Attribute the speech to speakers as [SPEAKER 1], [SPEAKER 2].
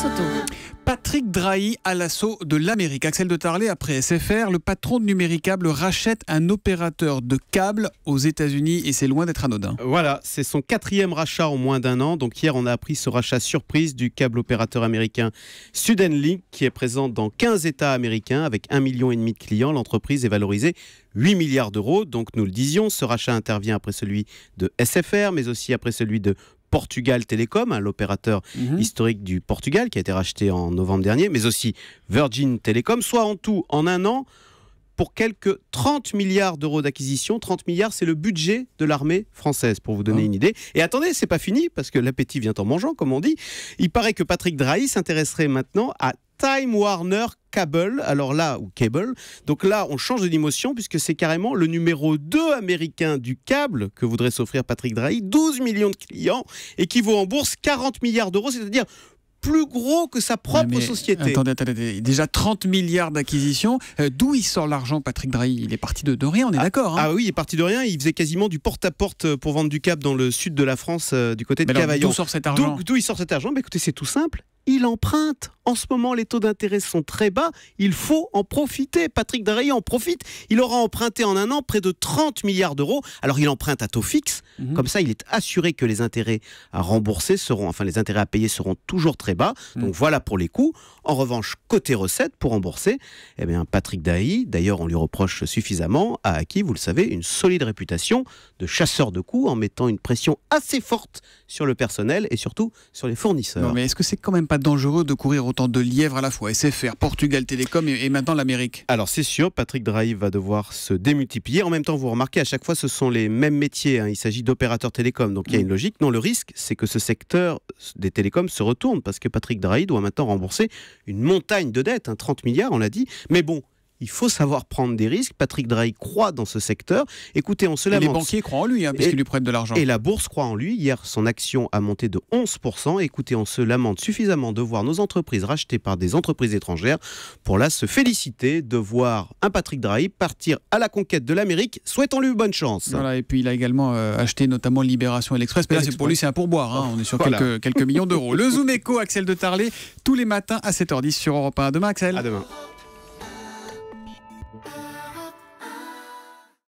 [SPEAKER 1] Soto.
[SPEAKER 2] Patrick Drahi à l'assaut de l'Amérique. Axel de Tarlé, après SFR, le patron de Numéricable rachète un opérateur de câbles aux États-Unis et c'est loin d'être anodin.
[SPEAKER 3] Voilà, c'est son 4e rachat en moins d'un an. Donc hier, on a appris ce rachat surprise du câble opérateur américain Suddenlink qui est présent dans 15 États américains avec 1,5 million de clients. L'entreprise est valorisée 8 milliards d'euros. Donc nous le disions, ce rachat intervient après celui de SFR, mais aussi après celui de Portugal Télécom, l'opérateur historique du Portugal qui a été racheté en novembre dernier, mais aussi Virgin Telecom, soit en tout en un an pour quelques 30 milliards d'euros d'acquisition. 30 milliards, c'est le budget de l'armée française, pour vous donner une idée. Et attendez, c'est pas fini, parce que l'appétit vient en mangeant, comme on dit. Il paraît que Patrick Drahi s'intéresserait maintenant à Time Warner Cable, alors là, ou Cable. Donc là, on change d'émotion puisque c'est carrément le numéro 2 américain du câble que voudrait s'offrir Patrick Drahi, 12 millions de clients et qui vaut en bourse 40 milliards d'euros, c'est-à-dire plus gros que sa propre société.
[SPEAKER 2] Attendez, déjà 30 milliards d'acquisitions. D'où il sort l'argent, Patrick Drahi? Il est parti de rien, on est d'accord.
[SPEAKER 3] Ah oui, il est parti de rien. Il faisait quasiment du porte-à-porte pour vendre du câble dans le sud de la France, du côté de Cavaillon.
[SPEAKER 2] D'où sort cet argent?
[SPEAKER 3] D'où il sort cet argent? Écoutez, c'est tout simple. Il emprunte. En ce moment, les taux d'intérêt sont très bas. Il faut en profiter. Patrick Drahi en profite. Il aura emprunté en un an près de 30 milliards d'euros. Alors, il emprunte à taux fixe. Comme ça, il est assuré que les intérêts à rembourser les intérêts à payer seront toujours très bas. Donc, voilà pour les coûts. En revanche, côté recettes, pour rembourser, eh bien, Patrick Drahi, d'ailleurs, on lui reproche suffisamment, a acquis, vous le savez, une solide réputation de chasseur de coûts en mettant une pression assez forte sur le personnel et surtout sur les fournisseurs.
[SPEAKER 2] Non, mais est-ce que c'est quand même pas dangereux de courir autant de lièvres à la fois? SFR, Portugal Télécom et maintenant l'Amérique.
[SPEAKER 3] Alors c'est sûr, Patrick Drahi va devoir se démultiplier. En même temps, vous remarquez, à chaque fois, ce sont les mêmes métiers. Il s'agit d'opérateurs télécoms, donc il y a une logique. Non, le risque, c'est que ce secteur des télécoms se retourne parce que Patrick Drahi doit maintenant rembourser une montagne de dettes, 30 milliards, on l'a dit. Mais bon, il faut savoir prendre des risques. Patrick Drahi croit dans ce secteur. Écoutez, on se lamente.
[SPEAKER 2] Les banquiers croient en lui, puisqu'ils lui prêtent de l'argent.
[SPEAKER 3] Et la bourse croit en lui. Hier, son action a monté de 11%. Écoutez, on se lamente suffisamment de voir nos entreprises rachetées par des entreprises étrangères pour là se féliciter de voir un Patrick Drahi partir à la conquête de l'Amérique. Souhaitons-lui bonne chance.
[SPEAKER 2] Voilà, et puis il a également acheté notamment Libération et l'Express. Mais là, pour lui, c'est un pourboire. On est sur quelques millions d'euros. Le Zoom Echo, Axel de Tarlé, tous les matins à 7h10 sur Europe 1. À demain, Axel.
[SPEAKER 3] À demain.